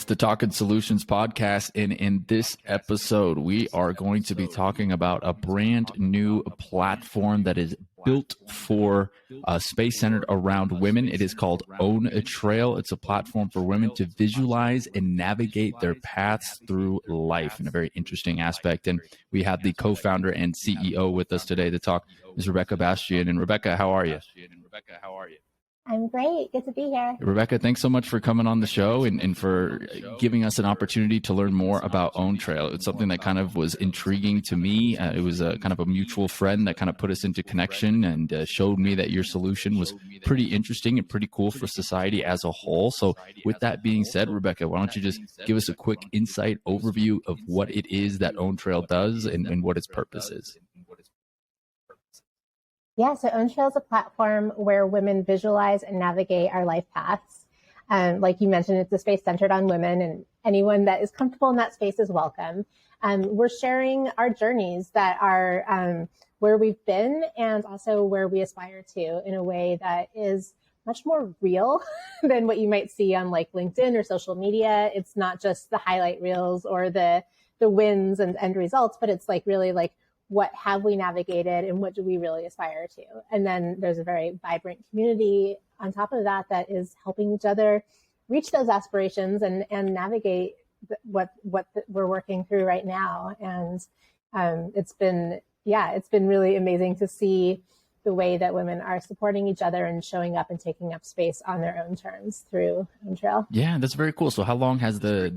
It's the Talkin Solutions podcast, and in this episode, we are going to be talking about a brand new platform that is built for space centered around women. It is called OwnTrail. It's a platform for women to visualize and navigate their paths through life in a very interesting aspect. And we have the co-founder and CEO with us today to talk, Ms. Rebekah Bastian. And Rebekah, how are you? I'm great. Good to be here. Rebekah, thanks so much for coming on the show and for giving us an opportunity to learn more about OwnTrail. It's something that kind of was intriguing to me. It was a kind of a mutual friend that kind of put us into connection and showed me that your solution was pretty interesting and pretty cool for society as a whole. So with that being said, Rebekah, why don't you just give us a quick insight overview of what it is that OwnTrail does and what its purpose is? Yeah, so OwnTrail is a platform where women visualize and navigate our life paths. Like you mentioned, it's a space centered on women, and anyone that is comfortable in that space is welcome. We're sharing our journeys that are where we've been and also where we aspire to in a way that is much more real than what you might see on like LinkedIn or social media. It's not just the highlight reels or the wins and end results, but it's like really like, what have we navigated and what do we really aspire to? And then there's a very vibrant community on top of that that is helping each other reach those aspirations and navigate what we're working through right now. And it's been really amazing to see the way that women are supporting each other and showing up and taking up space on their own terms through OwnTrail. Yeah, that's very cool. So how long has the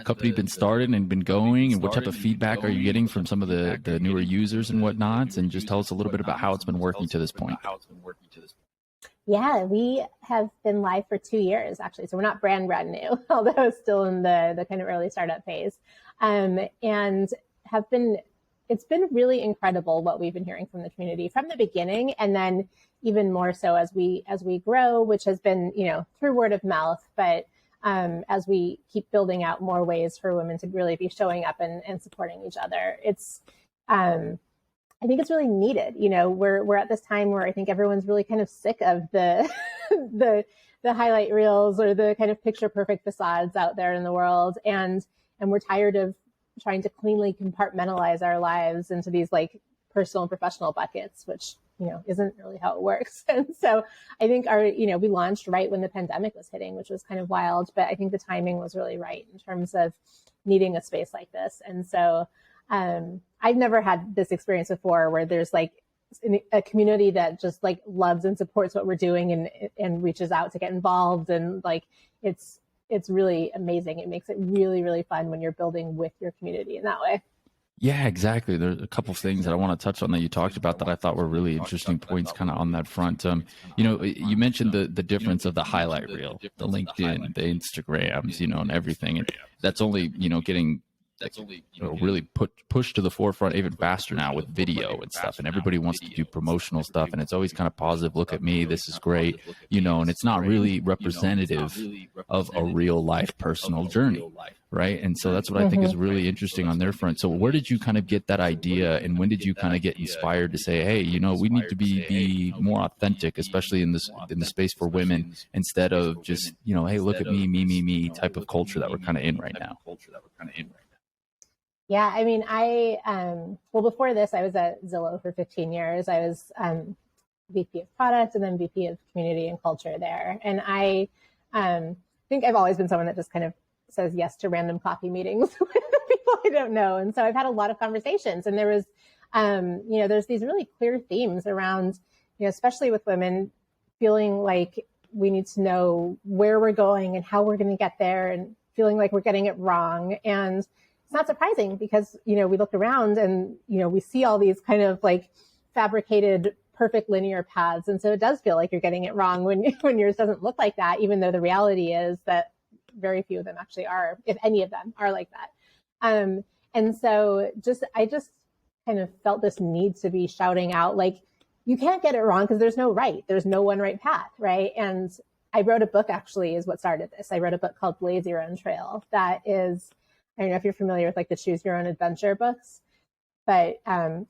company been started and been going, and what type of feedback are you getting from some of the newer users and whatnot? And just tell us a little bit about how it's been working to this point. Yeah, we have been live for 2 years, actually. So we're not brand new, although it's still in the kind of early startup phase. And it's been really incredible what we've been hearing from the community from the beginning, and then even more so as we grow, which has been, through word of mouth, but as we keep building out more ways for women to really be showing up and supporting each other. It's I think it's really needed. We're at this time where I think everyone's really kind of sick of the the highlight reels or the kind of picture perfect facades out there in the world, and we're tired of trying to cleanly compartmentalize our lives into these like personal and professional buckets, which, isn't really how it works. And so I think we launched right when the pandemic was hitting, which was kind of wild, but I think the timing was really right in terms of needing a space like this. And so I've never had this experience before where there's like a community that just like loves and supports what we're doing and reaches out to get involved. And like, it's really amazing. It makes it really, really fun when you're building with your community in that way. Yeah, exactly. There's a couple of things that I want to touch on that you talked about that I thought were really interesting points kind of on that front. You mentioned the difference of the highlight reel, the LinkedIn, the Instagrams, and everything. And that's only, getting really pushed to the forefront even faster now with video and stuff, and everybody wants to do promotional stuff, and it's always kind of positive, look at me, this is great, and it's not really representative of a real life personal journey, right? And so that's what I think is really interesting on their front. So where did you kind of get that idea, and when did you kind of get inspired to say, hey, we need to be more authentic, especially in the space for women, instead of just, hey, look at me type of culture that we're kind of in right now? Yeah, I mean, before this, I was at Zillow for 15 years. I was VP of product and then VP of community and culture there. And I think I've always been someone that just kind of says yes to random coffee meetings with people I don't know. And so I've had a lot of conversations, and there was, there's these really clear themes around, especially with women feeling like we need to know where we're going and how we're going to get there, and feeling like we're getting it wrong. And it's not surprising because, we look around and, we see all these kind of like fabricated, perfect linear paths. And so it does feel like you're getting it wrong when yours doesn't look like that, even though the reality is that very few of them actually are, if any of them are like that. And so I just kind of felt this need to be shouting out, like, you can't get it wrong because there's no one right path, right? And I wrote a book, actually, is what started this. I wrote a book called Blaze Your Own Trail that is, I don't know if you're familiar with like the Choose Your Own Adventure books, but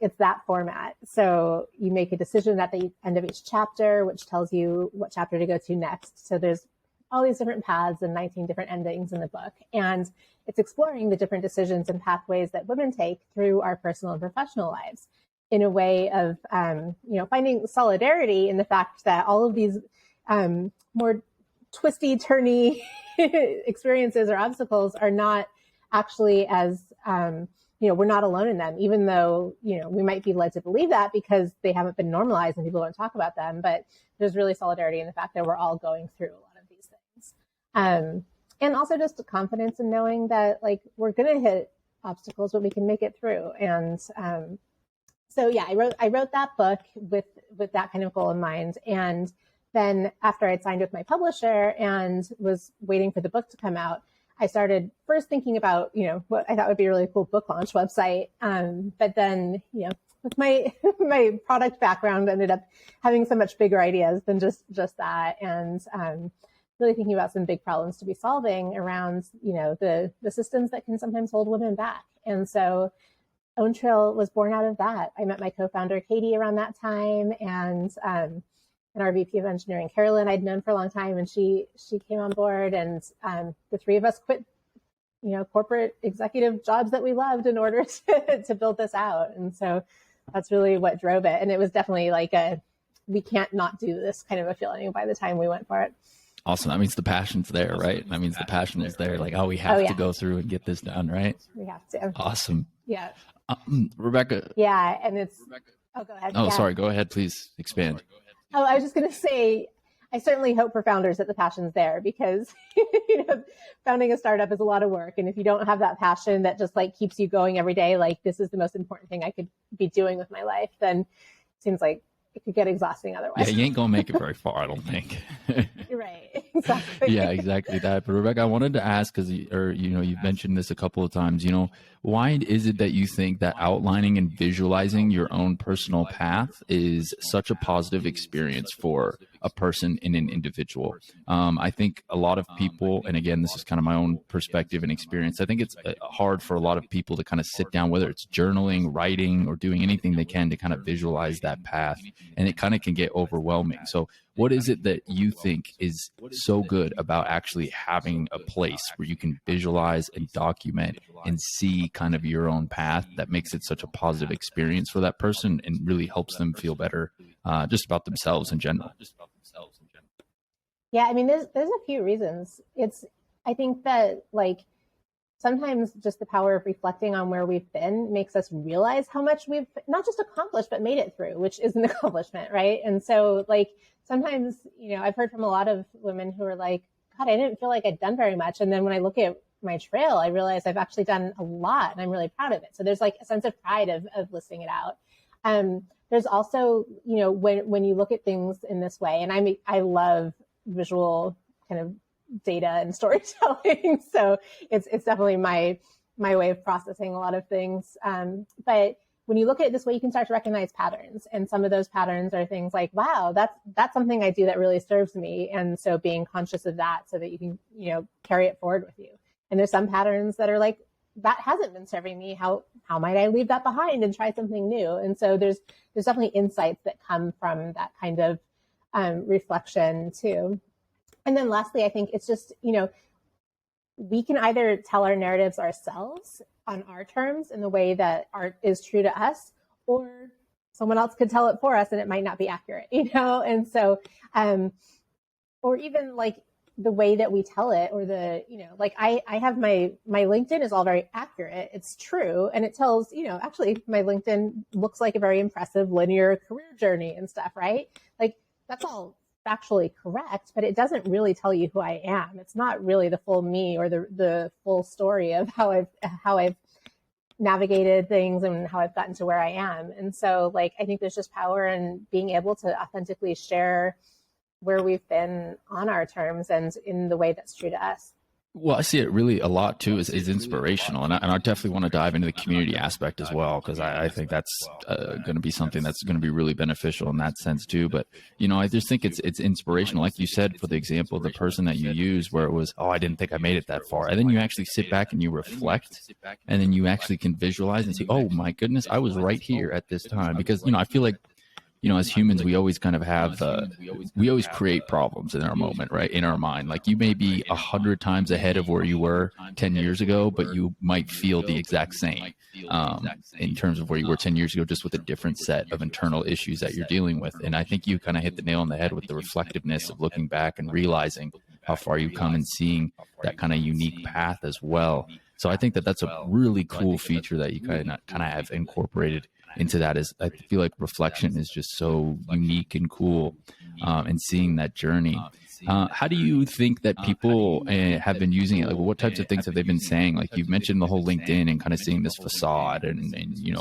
it's that format. So you make a decision at the end of each chapter, which tells you what chapter to go to next. So there's all these different paths and 19 different endings in the book. And it's exploring the different decisions and pathways that women take through our personal and professional lives in a way of, finding solidarity in the fact that all of these more twisty, turny experiences or obstacles are not actually as, we're not alone in them, even though, we might be led to believe that because they haven't been normalized and people don't talk about them. But there's really solidarity in the fact that we're all going through a lot of these things. And also just confidence in knowing that like we're going to hit obstacles, but we can make it through. And I wrote that book with that kind of goal in mind. And then after I'd signed with my publisher and was waiting for the book to come out, I started first thinking about, what I thought would be a really cool book launch website. But then, with my product background, ended up having so much bigger ideas than just that. And really thinking about some big problems to be solving around, the systems that can sometimes hold women back. And so OwnTrail was born out of that. I met my co-founder, Katie, around that time. And our VP of engineering, Carolyn, I'd known for a long time, and she came on board, and the three of us quit, corporate executive jobs that we loved in order to build this out. And so that's really what drove it. And it was definitely like we can't not do this kind of a feeling by the time we went for it. Awesome. That means the passion's there, right? That means the passion is there. Like, we have to go through and get this done, right? We have to. Awesome. Yeah. Rebekah. Yeah. And it's, go ahead. Oh, yeah. Sorry. Go ahead. Please expand. Oh, I was just going to say, I certainly hope for founders that the passion's there because, founding a startup is a lot of work. And if you don't have that passion that just like keeps you going every day, like this is the most important thing I could be doing with my life, then it seems like it could get exhausting otherwise. Yeah, you ain't going to make it very far, I don't think. Right. Exactly. Yeah, exactly that. But Rebekah, I wanted to ask, because you've mentioned this a couple of times, why is it that you think that outlining and visualizing your own personal path is such a positive experience for a person and an individual? I think a lot of people, and again, this is kind of my own perspective and experience, I think it's hard for a lot of people to kind of sit down, whether it's journaling, writing, or doing anything they can to kind of visualize that path. And it kind of can get overwhelming. So what is it that you think is so good about actually having a place where you can visualize and document and see kind of your own path that makes it such a positive experience for that person and really helps them feel better just about themselves in general? Yeah, I mean, there's a few reasons. I think that like sometimes just the power of reflecting on where we've been makes us realize how much we've not just accomplished, but made it through, which is an accomplishment, right? And so like sometimes, I've heard from a lot of women who are like, God, I didn't feel like I'd done very much. And then when I look at my trail, I realize I've actually done a lot and I'm really proud of it. So there's like a sense of pride of listing it out. There's also, when you look at things in this way, and I love visual kind of data and storytelling. So it's definitely my way of processing a lot of things. But when you look at it this way, you can start to recognize patterns. And some of those patterns are things like, wow, that's something I do that really serves me. And so being conscious of that so that you can, carry it forward with you. And there's some patterns that are like, that hasn't been serving me. How might I leave that behind and try something new? And so there's definitely insights that come from that kind of reflection too. And then lastly, I think it's just, we can either tell our narratives ourselves on our terms in the way that art is true to us, or someone else could tell it for us and it might not be accurate, And so, or even like the way that we tell it, or like I have my LinkedIn is all very accurate. It's true. And it tells, actually my LinkedIn looks like a very impressive linear career journey and stuff, right? Like that's all factually correct, but it doesn't really tell you who I am. It's not really the full me or the full story of how I've navigated things and how I've gotten to where I am. And so like, I think there's just power in being able to authentically share where we've been on our terms and in the way that's true to us. Well, I see it really a lot too is inspirational. And I definitely want to dive into the community aspect as well, because I think that's going to be something that's going to be really beneficial in that sense too. But, I just think it's inspirational. Like you said, for the example of the person that you use where it was, I didn't think I made it that far. And then you actually sit back and you reflect, and then you actually can visualize and say, oh my goodness, I was right here at this time. Because, I feel like as humans, we always kind of have, we always create problems in our moment, right? In our mind, like you may be 100 times ahead of where you were 10 years ago, but you might feel the exact same in terms of where you were 10 years ago, just with a different set of internal issues that you're dealing with. And I think you kind of hit the nail on the head with the reflectiveness of looking back and realizing how far you've come and seeing that kind of unique path as well. So I think that that's a really cool feature that you kind of have incorporated into that. Is I feel like reflection is just so unique and cool, and seeing that journey. How do you think that people have been using it? Like, what types of things have they been saying? Like, you've mentioned the whole LinkedIn and kind of seeing this facade and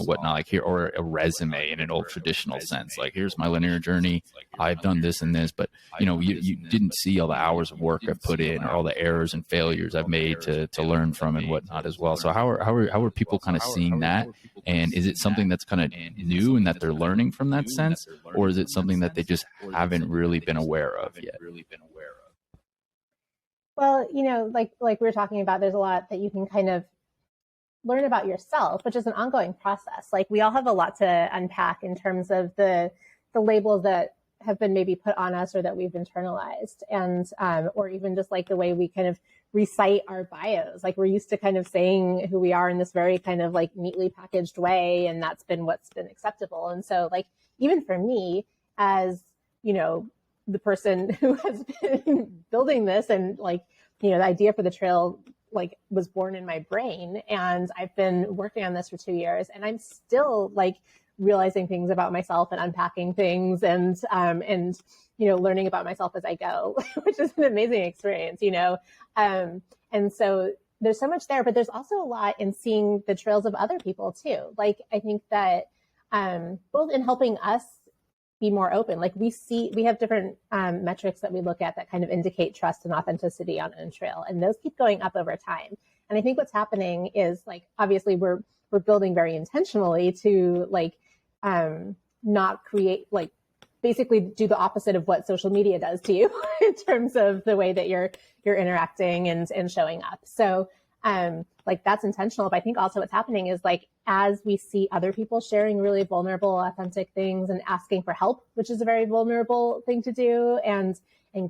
whatnot, like here, or a resume in an old traditional sense. Like, here's my linear journey. I've done this and this, but you didn't see all the hours of work I've put in or all the errors and failures I've made to learn from and whatnot as well. So how are people kind of seeing that? And is it something that's kind of new and that they're learning from that sense, or is it something that they just haven't really been aware of yet? Well, like we were talking about, there's a lot that you can kind of learn about yourself, which is an ongoing process. Like, we all have a lot to unpack in terms of the labels that have been maybe put on us or that we've internalized, and or even just like the way we kind of recite our bios. Like, we're used to kind of saying who we are in this very kind of like neatly packaged way, and that's been what's been acceptable. And so, like, even for me, as the person who has been building this, and like, the idea for the trail like was born in my brain, and I've been working on this for 2 years, and I'm still like realizing things about myself and unpacking things and learning about myself as I go, which is an amazing experience, and so there's so much there, but there's also a lot in seeing the trails of other people too. Like, I think that both in helping us be more open. Like, we have different metrics that we look at that kind of indicate trust and authenticity on OwnTrail, and those keep going up over time. And I think what's happening is, like, obviously we're building very intentionally to like not create, like, basically do the opposite of what social media does to you in terms of the way that you're interacting and showing up. So like, that's intentional. But I think also what's happening is, like, as we see other people sharing really vulnerable, authentic things and asking for help, which is a very vulnerable thing to do, and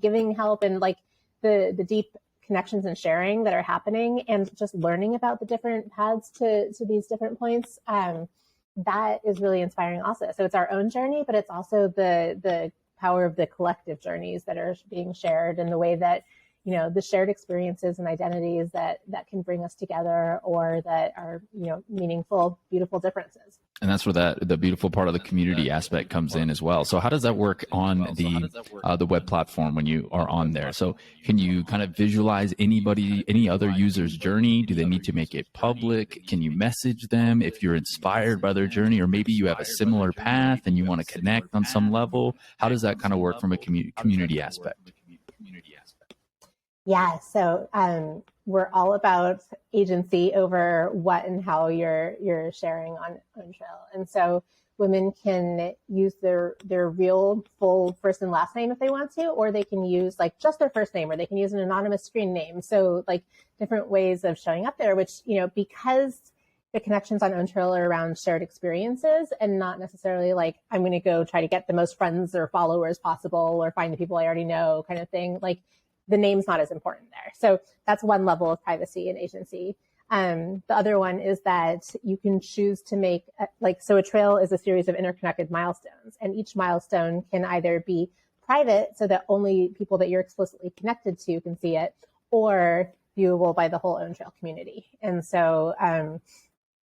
giving help, and like the deep connections and sharing that are happening, and just learning about the different paths to these different points, that is really inspiring also. So it's our own journey, but it's also the power of the collective journeys that are being shared, and the way that the shared experiences and identities that can bring us together, or that are, meaningful, beautiful differences. And that's where the beautiful part of the community aspect comes in as well. So how does that work on the web platform when you are on there? So can you kind of visualize any other user's journey? Do they need to make it public? Can you message them if you're inspired by their journey, or maybe you have a similar path and you want to connect on some level? How does that kind of work from a community aspect? Yeah, so we're all about agency over what and how you're sharing on OwnTrail. And so women can use their real full first and last name if they want to, or they can use like just their first name, or they can use an anonymous screen name. So like different ways of showing up there, which, because the connections on OwnTrail are around shared experiences and not necessarily like, I'm going to go try to get the most friends or followers possible, or find the people I already know kind of thing. Like, the name's not as important there. So that's one level of privacy and agency. The other one is that you can choose to make, so a trail is a series of interconnected milestones, and each milestone can either be private so that only people that you're explicitly connected to can see it, or viewable by the whole OwnTrail community. And so,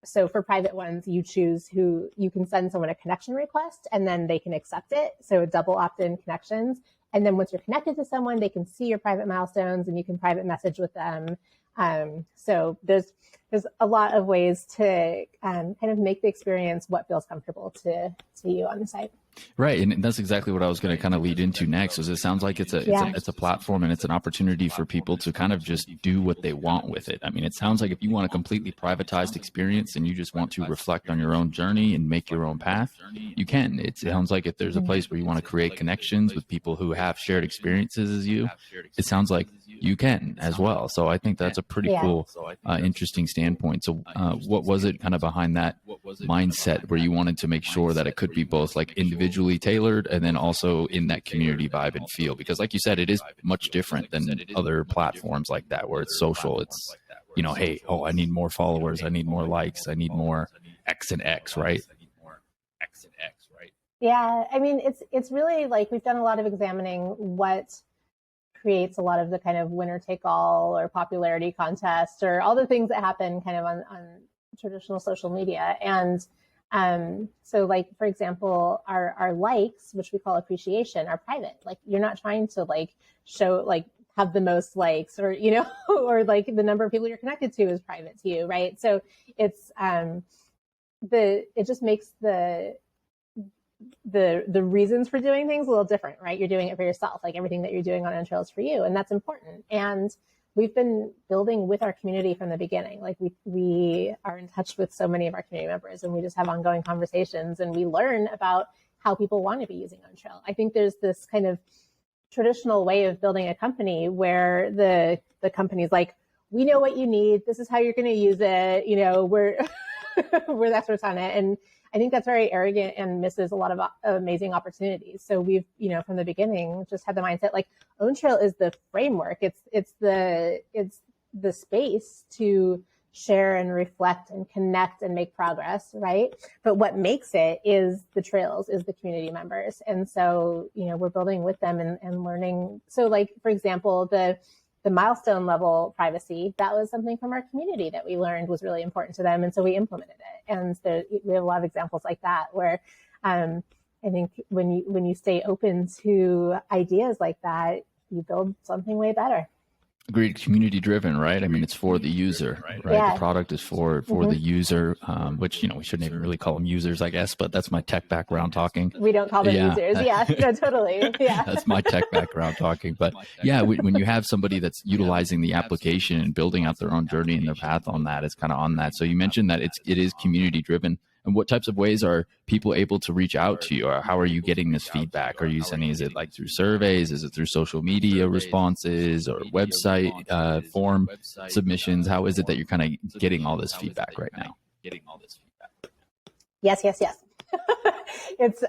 so for private ones, you choose who you can send someone a connection request, and then they can accept it. So double opt-in connections. And then once you're connected to someone, they can see your private milestones, and you can private message with them. So there's a lot of ways to kind of make the experience what feels comfortable to you on the site. Right. And that's exactly what I was going to kind of lead into next, is it sounds like it's a platform, and it's an opportunity for people to kind of just do what they want with it. I mean, it sounds like if you want a completely privatized experience and you just want to reflect on your own journey and make your own path, you can. It sounds like if there's a place where you want to create connections with people who have shared experiences as you, it sounds like you can as well. So I think that's a pretty cool, interesting standpoint. So what was it kind of behind that mindset where you wanted to make sure that it could be both like individually tailored and then also in that community vibe and feel? Because like you said, it is much different than other platforms like that where it's social. It's, hey, I need more followers, I need more likes, I need more X and X, right? Yeah, I mean, it's really like we've done a lot of examining what creates a lot of the kind of winner take all or popularity contests or all the things that happen kind of on traditional social media. And so like, for example, our likes, which we call appreciation, are private. Like you're not trying to like show, like have the most likes or, or like the number of people you're connected to is private to you. Right. So it's, it just makes the reasons for doing things a little different, right? You're doing it for yourself. Like everything that you're doing on OwnTrail is for you. And that's important. And we've been building with our community from the beginning. Like we are in touch with so many of our community members and we just have ongoing conversations and we learn about how people want to be using OwnTrail. I think there's this kind of traditional way of building a company where the company's like, we know what you need. This is how you're going to use it. We're the experts on it. And I think that's very arrogant and misses a lot of amazing opportunities. So we've, from the beginning, just had the mindset like OwnTrail is the framework. It's the space to share and reflect and connect and make progress, right? But what makes it is the trails, is the community members. And so, we're building with them and learning. So like, for example, the milestone level privacy, that was something from our community that we learned was really important to them. And so we implemented it. And we have a lot of examples like that where I think when you stay open to ideas like that, you build something way better. Agreed. Community driven, right? I mean, it's for the user, right? Yeah. The product is for the user, which, we shouldn't even really call them users, I guess, but that's my tech background talking. We don't call them users. Yeah, no, totally. Yeah. That's my tech background talking. But yeah, when you have somebody that's utilizing the application and building out their own journey and their path on that, it's kind of on that. So you mentioned that it is community driven. And what types of ways are people able to reach out to you? Or how are you getting this feedback? Are you sending, is it like through surveys? Is it through social media responses or website form submissions? How is it that you're kind of getting all this feedback right now? Yes. It's,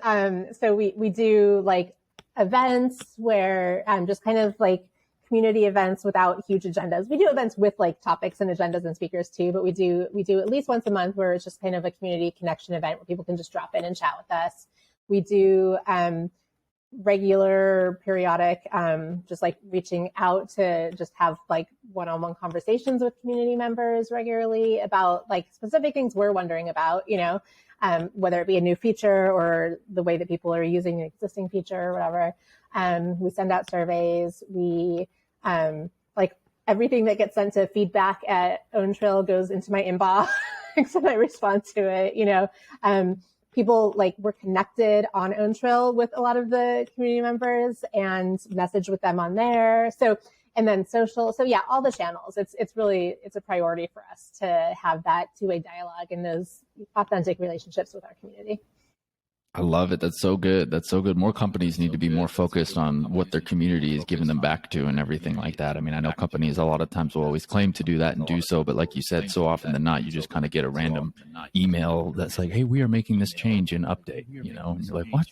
so we do like events where just kind of like community events without huge agendas. We do events with like topics and agendas and speakers too, but we do at least once a month where it's just kind of a community connection event where people can just drop in and chat with us. We do regular, periodic, just like reaching out to just have like one-on-one conversations with community members regularly about like specific things we're wondering about, whether it be a new feature or the way that people are using an existing feature or whatever. We send out surveys. We like everything that gets sent to feedback at OwnTrail goes into my inbox, and I respond to it. People like we're connected on OwnTrail with a lot of the community members and message with them on there. So, and then social. So yeah, all the channels. It's a priority for us to have that two-way dialogue and those authentic relationships with our community. I love it. That's so good. That's so good. More companies need to be more focused on what their community is giving them back to and everything like that. I mean, I know companies a lot of times will always claim to do that and do so, but like you said, so often than not, you just kind of get a random email that's like, hey, we are making this change and update, and you're like, what?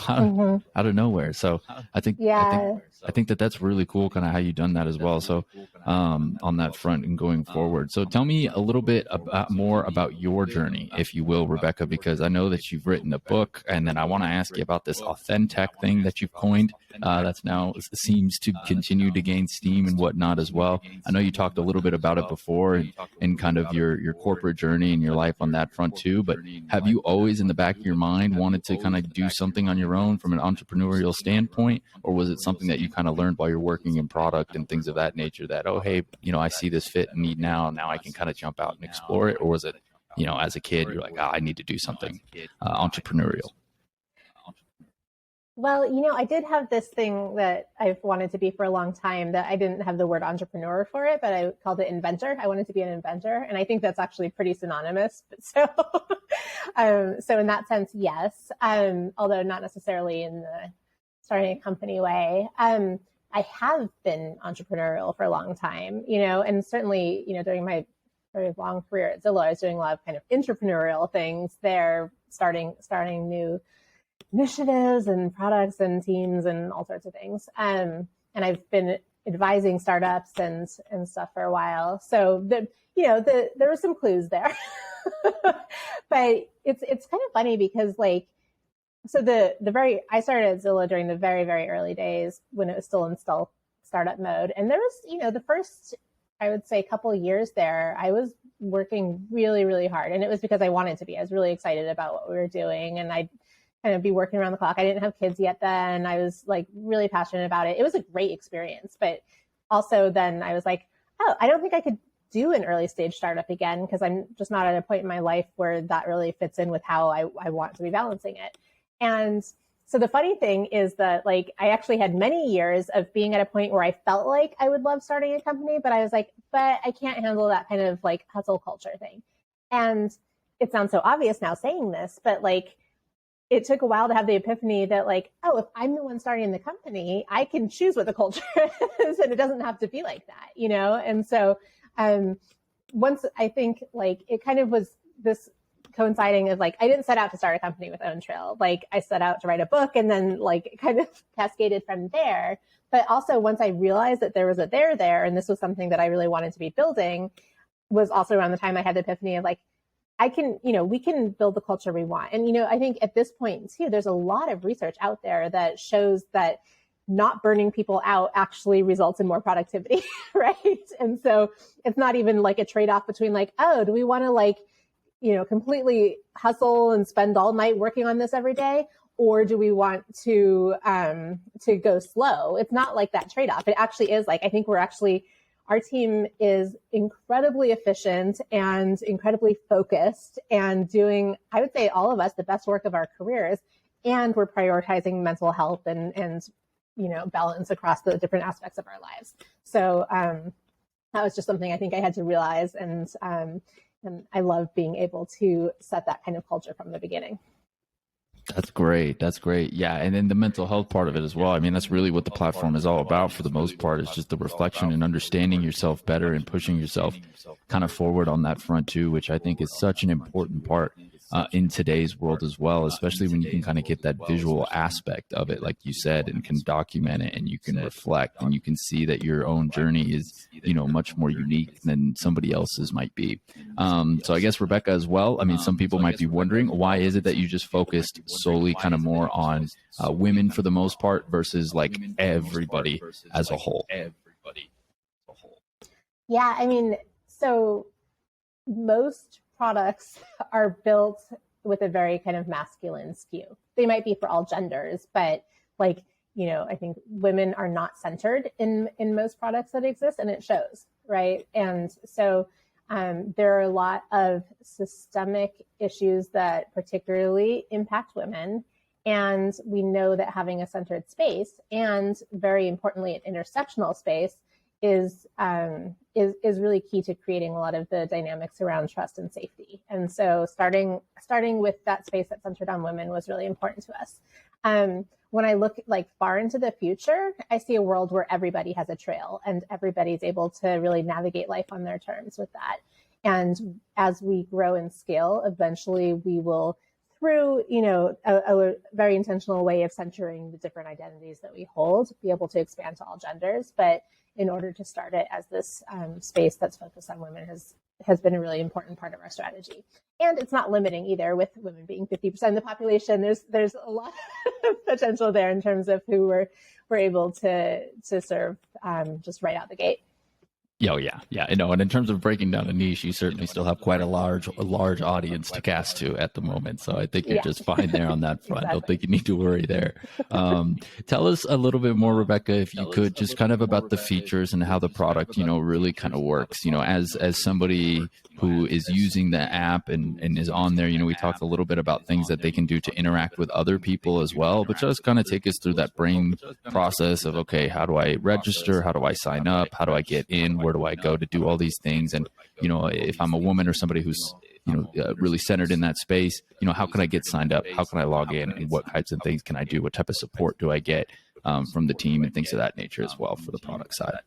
Out of nowhere. So I think that's really cool, kind of how you've done that as well. So on that front and going forward. So tell me a little bit more about your journey, if you will, Rebekah, because I know that you've written a book, and then I want to ask you about this AuthenTech thing that you've coined that's now seems to continue to gain steam and whatnot as well. I know you talked a little bit about it before and kind of your corporate journey and your life on that front too, but have you always in the back of your mind wanted to kind of do something on your own from an entrepreneurial standpoint, or was it something that you kind of learned while you're working in product and things of that nature that, oh, hey, I see this fit and need now I can kind of jump out and explore it? Or was it, as a kid, you're like, I need to do something entrepreneurial? Well, I did have this thing that I've wanted to be for a long time that I didn't have the word entrepreneur for it, but I called it inventor. I wanted to be an inventor. And I think that's actually pretty synonymous. So, so in that sense, yes. Although not necessarily in the starting a company way. I have been entrepreneurial for a long time, and certainly, during my very long career at Zillow, I was doing a lot of kind of entrepreneurial things there, starting new initiatives and products and teams and all sorts of things. And I've been advising startups and stuff for a while. So there were some clues there, but it's kind of funny because like, so I started at Zillow during the very, very early days when it was still in startup mode. And there was, the first, I would say, couple of years there, I was working really, really hard. And it was because I wanted to be. I was really excited about what we were doing. And I'd kind of be working around the clock. I didn't have kids yet then. I was like really passionate about it. It was a great experience. But also then I was like, oh, I don't think I could do an early stage startup again because I'm just not at a point in my life where that really fits in with how I want to be balancing it. And so the funny thing is that like I actually had many years of being at a point where I felt like I would love starting a company, but I was like, but I can't handle that kind of like hustle culture thing. And it sounds so obvious now saying this, but like it took a while to have the epiphany that like, oh, if I'm the one starting the company, I can choose what the culture is and it doesn't have to be like that, And so once I think like it kind of was this coinciding of like, I didn't set out to start a company with OwnTrail. Like I set out to write a book and then like it kind of cascaded from there. But also once I realized that there was a there, and this was something that I really wanted to be building, was also around the time I had the epiphany of like, I can, we can build the culture we want. And, I think at this point too, there's a lot of research out there that shows that not burning people out actually results in more productivity, right? And so it's not even like a trade-off between like, oh, do we want to like, completely hustle and spend all night working on this every day? Or do we want to go slow? It's not like that trade-off. It actually is like, I think our team is incredibly efficient and incredibly focused and doing, I would say all of us, the best work of our careers. And we're prioritizing mental health and balance across the different aspects of our lives. So that was just something I think I had to realize. And I love being able to set that kind of culture from the beginning. That's great. That's great. Yeah. And then the mental health part of it as well. I mean, that's really what the platform is all about for the most part. It's just the reflection and understanding yourself better and pushing yourself kind of forward on that front too, which I think is such an important part in today's world as well, especially when you can kind of get that visual aspect of it, like you said, and can document it and you can reflect and you can see that your own journey is, much more unique than somebody else's might be. So I guess Rebekah as well, I mean, some people might be wondering, why is it that you just focused solely kind of more on women for the most part versus like everybody as a whole? Yeah, I mean, so most products are built with a very kind of masculine skew. They might be for all genders, but like, I think women are not centered in most products that exist, and it shows, right? And so there are a lot of systemic issues that particularly impact women. And we know that having a centered space and very importantly, an intersectional space is really key to creating a lot of the dynamics around trust and safety. And so starting with that space that's centered on women was really important to us. When I look like far into the future, I see a world where everybody has a trail and everybody's able to really navigate life on their terms with that. And as we grow and scale, eventually we will, through a very intentional way of centering the different identities that we hold, be able to expand to all genders. But in order to start it as this space that's focused on women has been a really important part of our strategy. And it's not limiting either, with women being 50% of the population. There's a lot of potential there in terms of who we're able to serve just right out the gate. Oh, yeah. I know. And in terms of breaking down a niche, you certainly still have quite a large audience to cast to at the moment. So I think you're just fine there on that front. Exactly. I don't think you need to worry there. Tell us a little bit more, Rebekah, if you could, just kind of about the features and how the product, really kind of works, as somebody who is using the app and is on there, we talked a little bit about things that they can do to interact with other people as well, but just kind of take us through that brain process of, okay, how do I register? How do I sign up? How do I get in? Where do I go to do all these things? And, if I'm a woman or somebody who's, really centered in that space, how can I get signed up? How can I log in? And what types of things can I do? What type of support do I get from the team and things of that nature as well for the product side?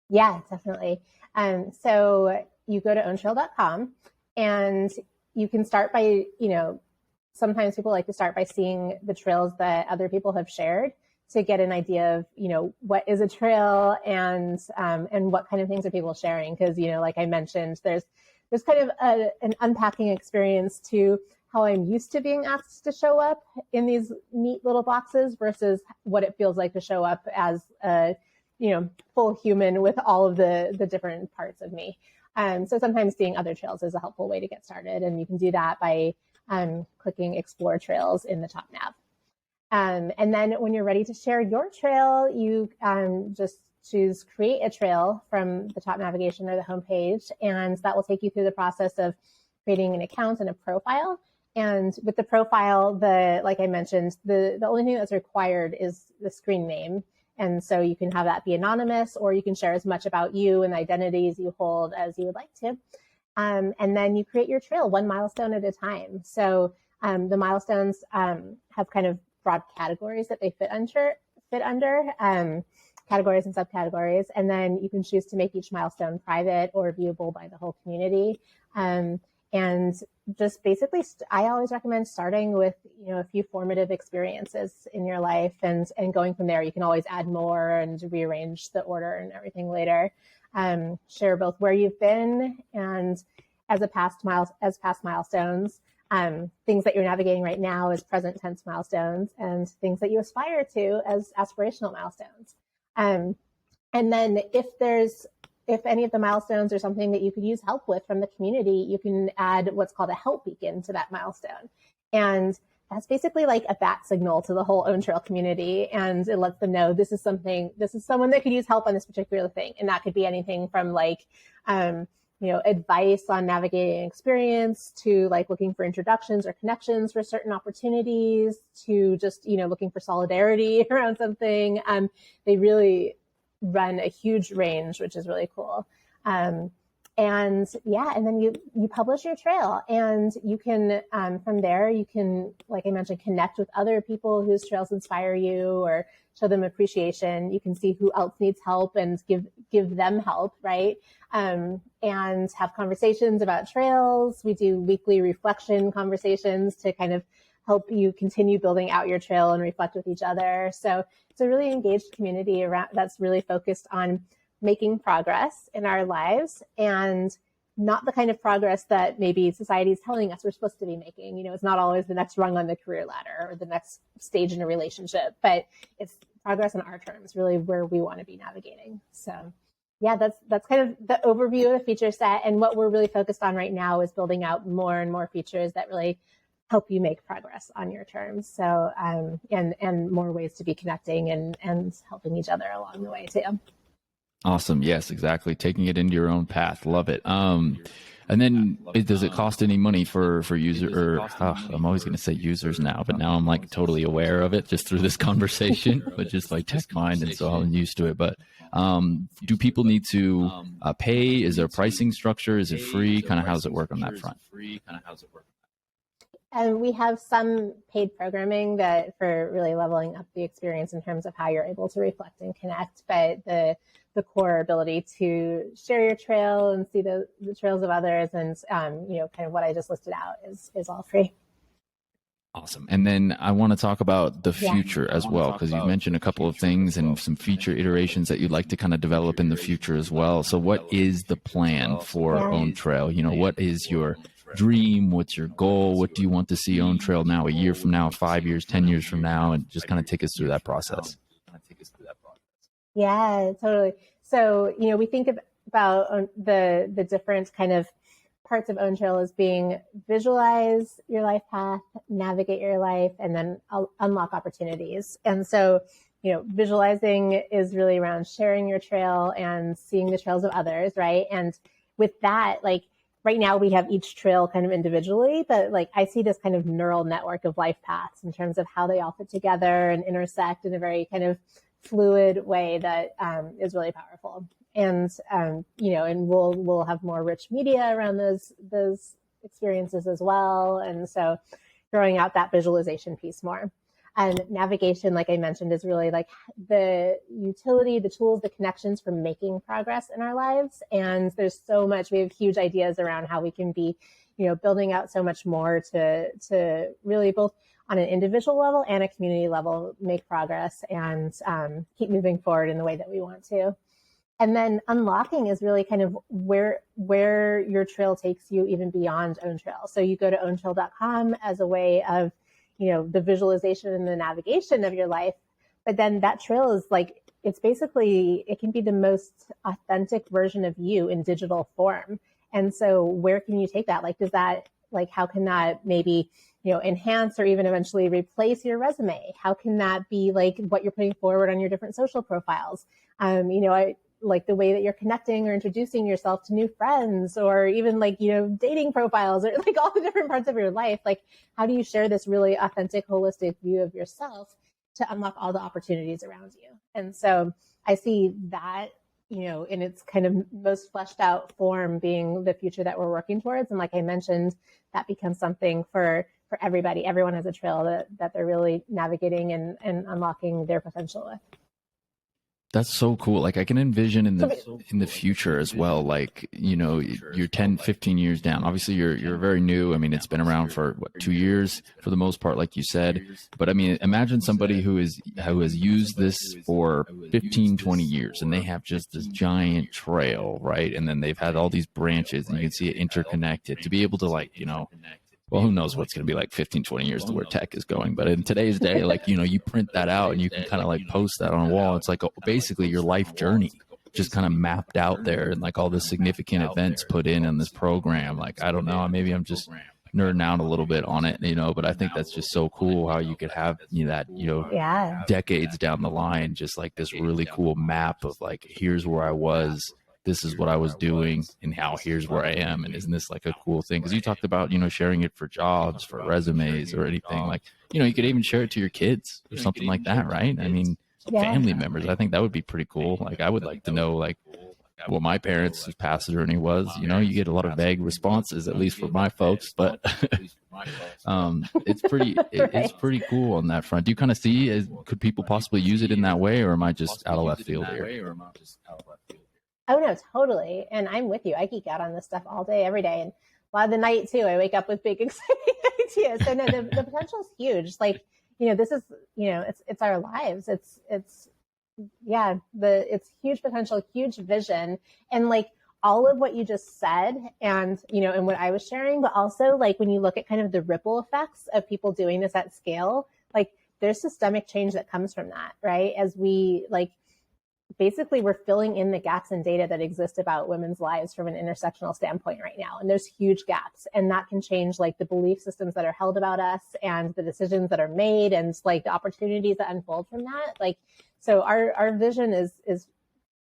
Yeah, definitely. So you go to owntrail.com, and you can start by, sometimes people like to start by seeing the trails that other people have shared to get an idea of, what is a trail and what kind of things are people sharing. Because, like I mentioned, there's kind of an unpacking experience to how I'm used to being asked to show up in these neat little boxes versus what it feels like to show up as a, full human with all of the different parts of me. So sometimes seeing other trails is a helpful way to get started. And you can do that by clicking Explore Trails in the top nav. And then when you're ready to share your trail, you just choose Create a Trail from the top navigation or the homepage, and that will take you through the process of creating an account and a profile. And with the profile, like I mentioned, the only thing that's required is the screen name. And so you can have that be anonymous, or you can share as much about you and the identities you hold as you would like to. And then you create your trail one milestone at a time. So the milestones have kind of broad categories that they fit under categories and subcategories. And then you can choose to make each milestone private or viewable by the whole community. And just basically, I always recommend starting with, a few formative experiences in your life and going from there. You can always add more and rearrange the order and everything later. Share both where you've been and as past milestones, things that you're navigating right now as present tense milestones, and things that you aspire to as aspirational milestones. And then if any of the milestones are something that you could use help with from the community, you can add what's called a help beacon to that milestone. And that's basically like a bat signal to the whole OwnTrail community. And it lets them know this is someone that could use help on this particular thing. And that could be anything from advice on navigating experience to like looking for introductions or connections for certain opportunities to just, looking for solidarity around something. They really run a huge range, which is really cool. And then you publish your trail, and you can, from there, you can, like I mentioned, connect with other people whose trails inspire you or show them appreciation. You can see who else needs help and give them help, right? And have conversations about trails. We do weekly reflection conversations to kind of help you continue building out your trail and reflect with each other. So it's a really engaged community that's really focused on making progress in our lives, and not the kind of progress that maybe society is telling us we're supposed to be making. It's not always the next rung on the career ladder or the next stage in a relationship, but it's progress on our terms, really where we want to be navigating. So yeah, that's kind of the overview of the feature set. And what we're really focused on right now is building out more and more features that really help you make progress on your terms. So, and more ways to be connecting and helping each other along the way too. Awesome. Yes, exactly. Taking it into your own path. Love it. And then does it cost any money for user I'm always going to say users now, but now I'm like totally aware of it just through this conversation, but just like tech mind. And so I'm used to it. But do people need to pay? Is there a pricing structure? Is it free? Kind of how does it work on that front? And we have some paid programming that for really leveling up the experience in terms of how you're able to reflect and connect. But the core ability to share your trail and see the trails of others and, kind of what I just listed out is all free. Awesome. And then I want to talk about the future as well, because you mentioned a couple of things and some feature iterations that you'd like to kind of develop in the future as well. So what is the plan for OwnTrail? What is your dream? What's your goal? What do you want to see OwnTrail now, a year from now, 5 years, 10 years from now, and just kind of take us through that process? Yeah, totally. So, we think about the different kind of parts of OwnTrail as being visualize your life path, navigate your life, and then unlock opportunities. And so, visualizing is really around sharing your trail and seeing the trails of others, right? And with that, like right now we have each trail kind of individually, but like I see this kind of neural network of life paths in terms of how they all fit together and intersect in a very kind of fluid way that is really powerful. And, and we'll have more rich media around those experiences as well. And so growing out that visualization piece more. And navigation, like I mentioned, is really like the utility, the tools, the connections for making progress in our lives. And there's so much, we have huge ideas around how we can be, building out so much more to really both on an individual level and a community level, make progress and keep moving forward in the way that we want to. And then unlocking is really kind of where your trail takes you even beyond OwnTrail. So you go to owntrail.com as a way of, the visualization and the navigation of your life. But then that trail is like, it can be the most authentic version of you in digital form. And so where can you take that? How can that maybe, enhance or even eventually replace your resume? How can that be like what you're putting forward on your different social profiles? Like the way that you're connecting or introducing yourself to new friends, or even dating profiles, or like all the different parts of your life. Like, how do you share this really authentic, holistic view of yourself to unlock all the opportunities around you? And so I see that, in its kind of most fleshed out form being the future that we're working towards. And like I mentioned, that becomes something for everybody. Everyone has a trail that they're really navigating and unlocking their potential with. That's so cool. Like I can envision in the future as well, like, you're 10, 15 years down. Obviously you're very new. I mean, it's been around for 2 years for the most part, like you said. But I mean, imagine somebody who has used this for 15, 20 years and they have just this giant trail, right? And then they've had all these branches and you can see it interconnected to be able to well, who knows what's going to be like 15, 20 years to where tech is going. But in today's day, you print that out and you can kind of post that on a wall. It's like basically your life journey just kind of mapped out there and all the significant events put in this program. I don't know, maybe I'm just nerding out a little bit on it, but I think that's just so cool how you could have that, decades down the line, just like this really cool map of here's where I was. This is what I was doing and how here's where I am. And isn't this like a cool thing? Because you talked about, sharing it for jobs, for resumes or anything you could even share it to your kids or something like that, right? I mean, family members, I think that would be pretty cool. I would like to know what my parents' past journey was. You get a lot of vague responses, at least for my folks, but it's pretty cool on that front. Do you kind of see, could people possibly use it in that way, or am I just out of left field here? Oh, no, totally. And I'm with you. I geek out on this stuff all day, every day. And a lot of the night, too, I wake up with big, exciting ideas. So, no, the potential is huge. This is, it's our lives. It's huge potential, huge vision. And all of what you just said and, and what I was sharing, but also when you look at kind of the ripple effects of people doing this at scale, there's systemic change that comes from that, right? As we basically we're filling in the gaps in data that exist about women's lives from an intersectional standpoint right now. And there's huge gaps, and that can change the belief systems that are held about us and the decisions that are made and the opportunities that unfold from that. So our vision is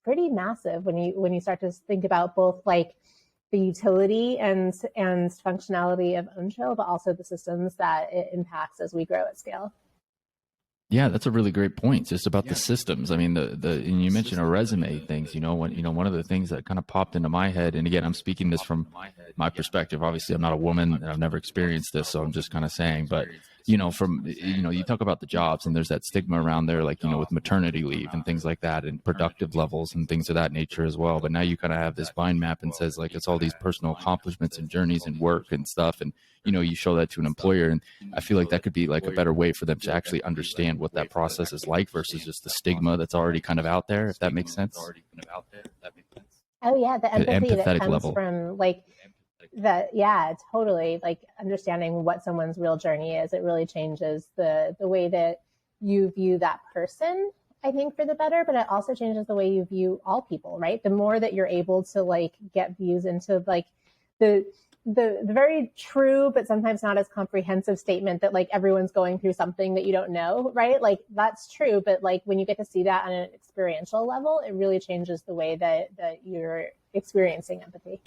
pretty massive when you start to think about both the utility and functionality of OwnTrail, but also the systems that it impacts as we grow at scale. Yeah, that's a really great point. Just about the systems. I mean, and you mentioned a resume things. One of the things that kind of popped into my head, and again, I'm speaking this from my perspective. Obviously, I'm not a woman and I've never experienced this, so I'm just kind of saying. But you talk about the jobs, and there's that stigma around there, with maternity leave and things like that, and productive levels and things of that nature as well. But now you kind of have this mind map and says it's all these personal accomplishments and journeys and work and stuff, and you show that to an employer, and I feel like that could be a better way for them to actually understand what that process is like versus just the stigma that's already kind of out there, if that makes sense. Oh yeah, the empathy that comes level. From that. Yeah, totally. Understanding what someone's real journey is, it really changes the way that you view that person, I think, for the better, but it also changes the way you view all people, right? The more that you're able to get views into the very true, but sometimes not as comprehensive statement that everyone's going through something that you don't know, right? That's true. But when you get to see that on an experiential level, it really changes the way that you're experiencing empathy.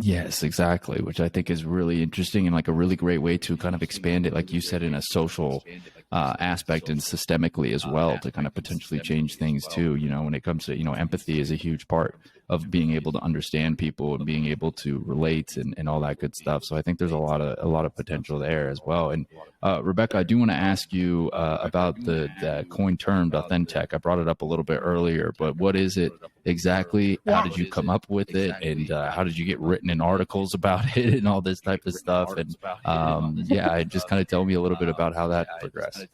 Yes, exactly. Which I think is really interesting and a really great way to kind of expand it, like you said, in a social aspect and systemically as well, to kind of potentially change things too. When it comes to, empathy is a huge part of being able to understand people and being able to relate and all that good stuff. So I think there's a lot of potential there as well. And Rebekah, I do want to ask you about the coin termed AuthenTech. I brought it up a little bit earlier, but what is it exactly? How did you come up with it? And how did you get written in articles about it and all this type of stuff? And just kind of tell me a little bit about how that progressed.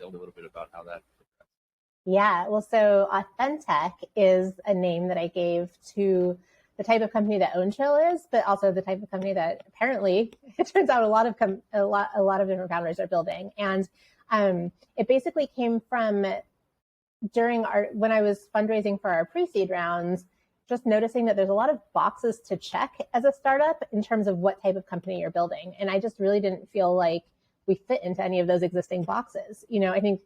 Yeah, well, so AuthenTech is a name that I gave to the type of company that OwnTrail is, but also the type of company that apparently it turns out a lot of different founders are building. And it basically came from when I was fundraising for our pre-seed rounds, just noticing that there's a lot of boxes to check as a startup in terms of what type of company you're building. And I just really didn't feel like we fit into any of those existing boxes. I think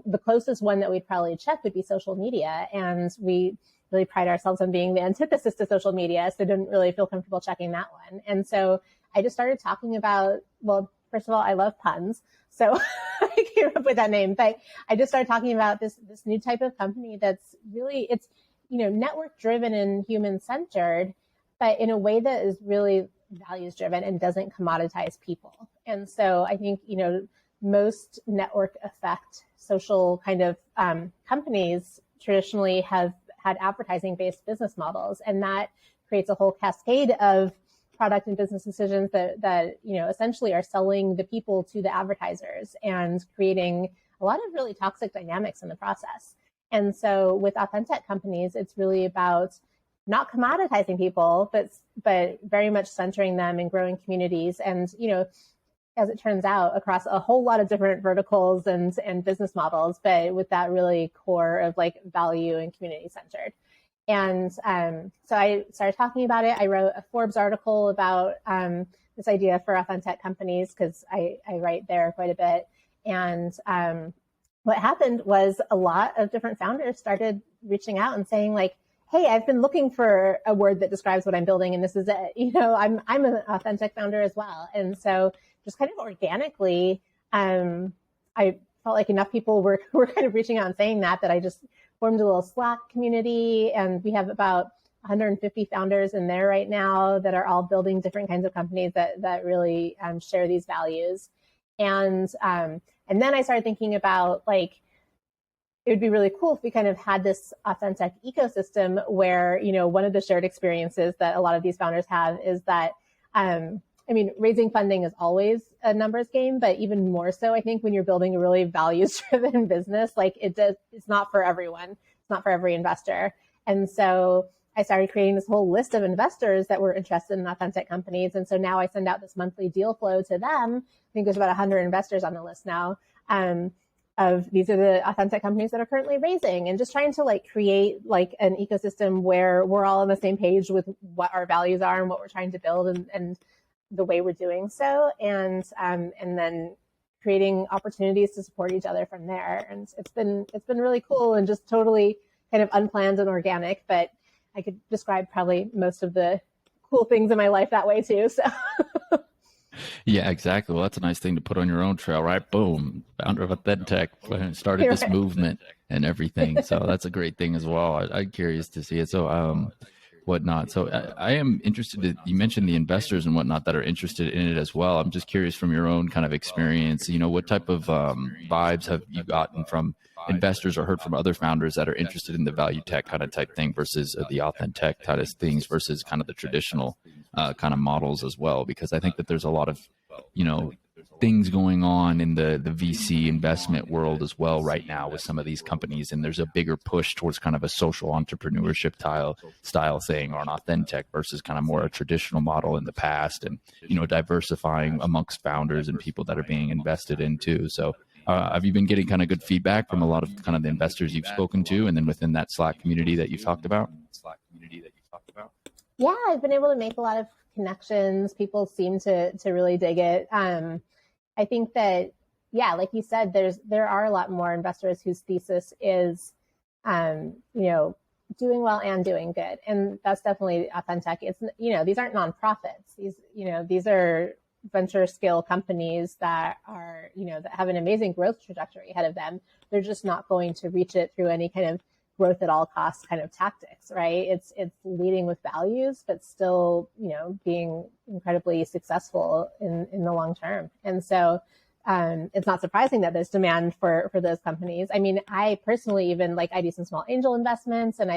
the closest one that we'd probably check would be social media. And we really pride ourselves on being the antithesis to social media. So didn't really feel comfortable checking that one. And so I just started talking about, well, first of all, I love puns. So I came up with that name, but I just started talking about this new type of company that's really, it's, network driven and human centered, but in a way that is really values driven and doesn't commoditize people. And so I think, most network effect social kind of companies traditionally have had advertising based business models, and that creates a whole cascade of product and business decisions that essentially are selling the people to the advertisers and creating a lot of really toxic dynamics in the process. And so with AuthenTech companies, it's really about not commoditizing people, but very much centering them and growing communities. And, as it turns out, across a whole lot of different verticals and business models, but with that really core of like value and community centered. And so I started talking about it. I wrote a Forbes article about this idea for AuthenTech companies because I write there quite a bit. And what happened was a lot of different founders started reaching out and saying like, hey, I've been looking for a word that describes what I'm building, and this is it. I'm an AuthenTech founder as well. And so just kind of organically, I felt like enough people were kind of reaching out and saying that I just formed a little Slack community, and we have about 150 founders in there right now that are all building different kinds of companies that really share these values. And then I started thinking about like, it would be really cool if we kind of had this AuthenTech ecosystem where, one of the shared experiences that a lot of these founders have is that, raising funding is always a numbers game, but even more so, I think when you're building a really values-driven business, like it's not for everyone. It's not for every investor. And so I started creating this whole list of investors that were interested in AuthenTech companies. And so now I send out this monthly deal flow to them. I think there's about 100 investors on the list now. Of these are the AuthenTech companies that are currently raising, and just trying to like create like an ecosystem where we're all on the same page with what our values are and what we're trying to build and the way we're doing so, and then creating opportunities to support each other from there. And it's been really cool and just totally kind of unplanned and organic, but I could describe probably most of the cool things in my life that way too. So Yeah, exactly. Well, that's a nice thing to put on your own trail, right? Boom, founder of AuthenTech, started this movement and everything. So that's a great thing as well. I'm curious to see it. So whatnot. So I am interested you mentioned the investors and whatnot that are interested in it as well. I'm just curious from your own kind of experience, what type of vibes have you gotten from investors or heard from other founders that are interested in the value tech kind of type thing versus the AuthenTech type of things versus kind of the traditional kind of models as well? Because I think that there's a lot of, things going on in the VC investment world as well right now with some of these companies. And there's a bigger push towards kind of a social entrepreneurship style thing, or an AuthenTech versus kind of more a traditional model in the past, and, diversifying amongst founders and people that are being invested into. So have you been getting kind of good feedback from a lot of kind of the investors you've spoken to, and then within that Slack community that you've talked about? Yeah, I've been able to make a lot of connections. People seem to really dig it. I think that, yeah, like you said, there are a lot more investors whose thesis is, doing well and doing good. And that's definitely AuthenTech. It's, these aren't nonprofits. These are venture scale companies that are, that have an amazing growth trajectory ahead of them. They're just not going to reach it through any kind of growth at all costs kind of tactics, right? It's leading with values, but still, being incredibly successful in the long term. And so it's not surprising that there's demand for those companies. I mean, I personally I do some small angel investments, and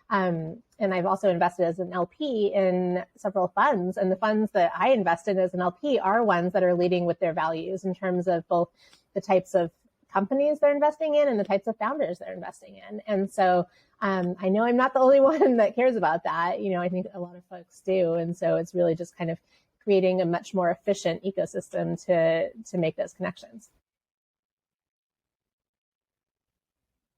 I've also invested as an LP in several funds. And the funds that I invest in as an LP are ones that are leading with their values in terms of both the types of companies they're investing in and the types of founders they're investing in. And so I know I'm not the only one that cares about that. I think a lot of folks do. And so it's really just kind of creating a much more efficient ecosystem to make those connections.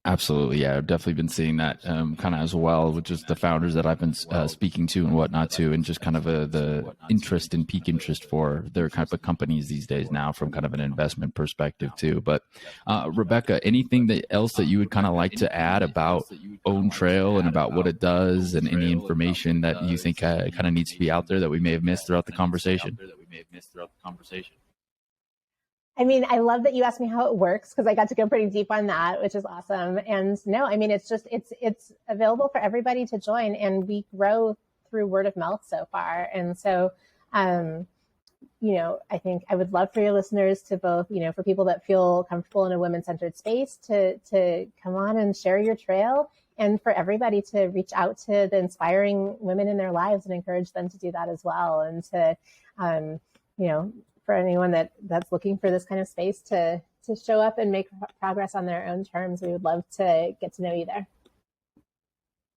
Absolutely. Yeah, I've definitely been seeing that kind of as well, with just the founders that I've been speaking to and whatnot too, and just kind of the interest and peak interest for their kind of companies these days now from kind of an investment perspective too. But Rebekah, anything else that you would kind of like to add about OwnTrail and about what it does, and any information that you think kind of needs to be out there that we may have missed throughout the conversation? I mean, I love that you asked me how it works, because I got to go pretty deep on that, which is awesome. And no, I mean, it's available for everybody to join, and we grow through word of mouth so far. And so, I think I would love for your listeners to both, for people that feel comfortable in a women-centered space to come on and share your trail, and for everybody to reach out to the inspiring women in their lives and encourage them to do that as well. And to, for anyone that's looking for this kind of space to show up and make progress on their own terms, we would love to get to know you there.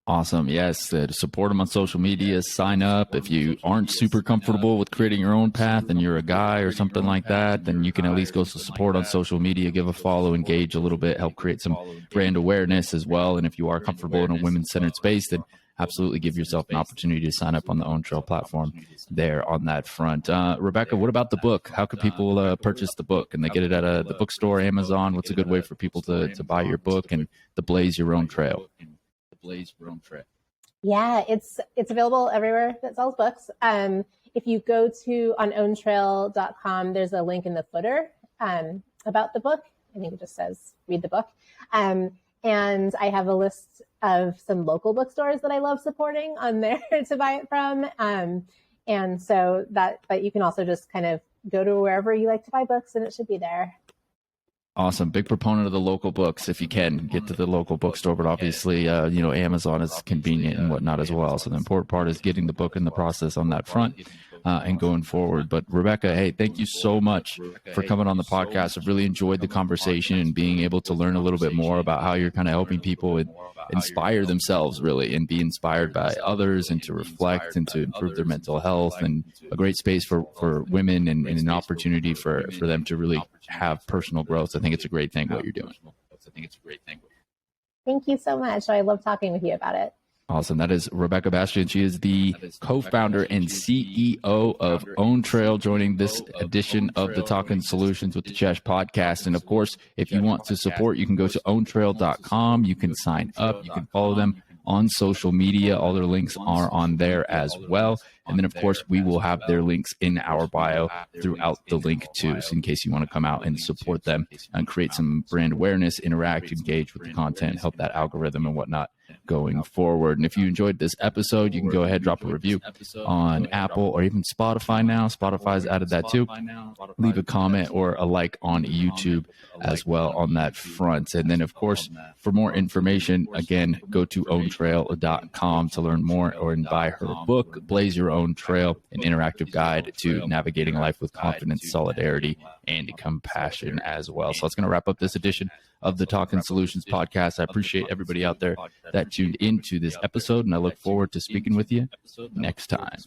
Awesome. Yes. Support them on social media. Sign up. If you aren't super comfortable with creating your own path and you're a guy or something like that, then you can at least go to support on social media, give a follow, engage a little bit, help create some brand awareness as well. And if you are comfortable in a women-centered space, then absolutely give yourself an opportunity to sign up on the OwnTrail platform there on that front. Rebekah, what about the book? How could people purchase the book? Can they get it at the bookstore, Amazon? What's a good way for people to buy your book and to blaze your own trail? Yeah, it's available everywhere that sells books. If you go on OwnTrail.com, there's a link in the footer about the book. I think it just says read the book. And I have a list of some local bookstores that I love supporting on there to buy it from. And so but you can also just kind of go to wherever you like to buy books, and it should be there. Awesome. Big proponent of the local books. If you can get to the local bookstore, but obviously, Amazon is convenient and whatnot as well. So the important part is getting the book in the process on that front and going forward. But Rebekah, hey, thank you so much for coming on the podcast. I've really enjoyed the conversation and being able to learn a little bit more about how you're kind of helping people inspire themselves really, and be inspired by others, and to reflect and to improve their mental health, and a great space for women, and an opportunity for them to really have personal growth. I think it's a great thing what you're doing. Thank you so much. I love talking with you about it. Awesome. That is Rebekah Bastian. She is the co-founder and CEO of OwnTrail, joining this edition of the Talkin Solutions with the Chesh podcast. And of course, if you want to support, you can go to OwnTrail.com. You can sign up. You can follow them on social media. All their links are on there as well. And then, of course, we will have their links in our bio throughout the link too. So in case you want to come out and support them and create some brand awareness, interact, engage with the content, help that algorithm and whatnot going forward. And if you enjoyed this episode, you can go ahead, drop a review on Apple or even Spotify now. Spotify's added that too. Leave a comment or a like on YouTube as well on that front. And then, of course, for more information, again, go to OwnTrail.com to learn more or buy her book, Blaze Your Own Trail, an interactive guide to navigating life with confidence, solidarity, and compassion as well. So that's going to wrap up this edition of the Talkin Solutions podcast. I appreciate everybody out there that tuned into this episode, and I look forward to speaking with you next time.